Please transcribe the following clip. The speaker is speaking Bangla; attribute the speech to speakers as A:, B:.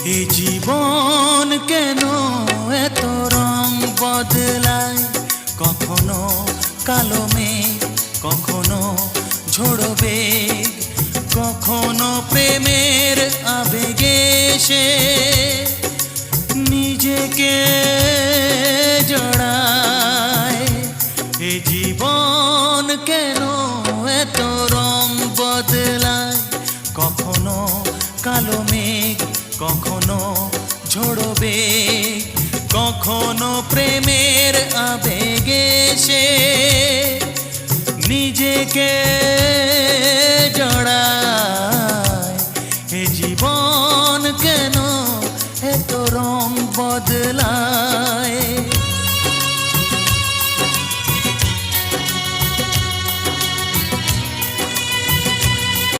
A: এ জীবন কেন এত রং বদলায়, কখনো কালো মেঘ, কখনো ঝোড়ো বেগ, কখনো প্রেমের আবেগে সে নিজেকে জড়ায়। এ জীবন কেন এত রং বদলায়, কখনো কালো মেঘ, কখনো ঝোড়ো বেগ, কখনো প্রেমের আবেগে সে নিজেকে জড়ায়।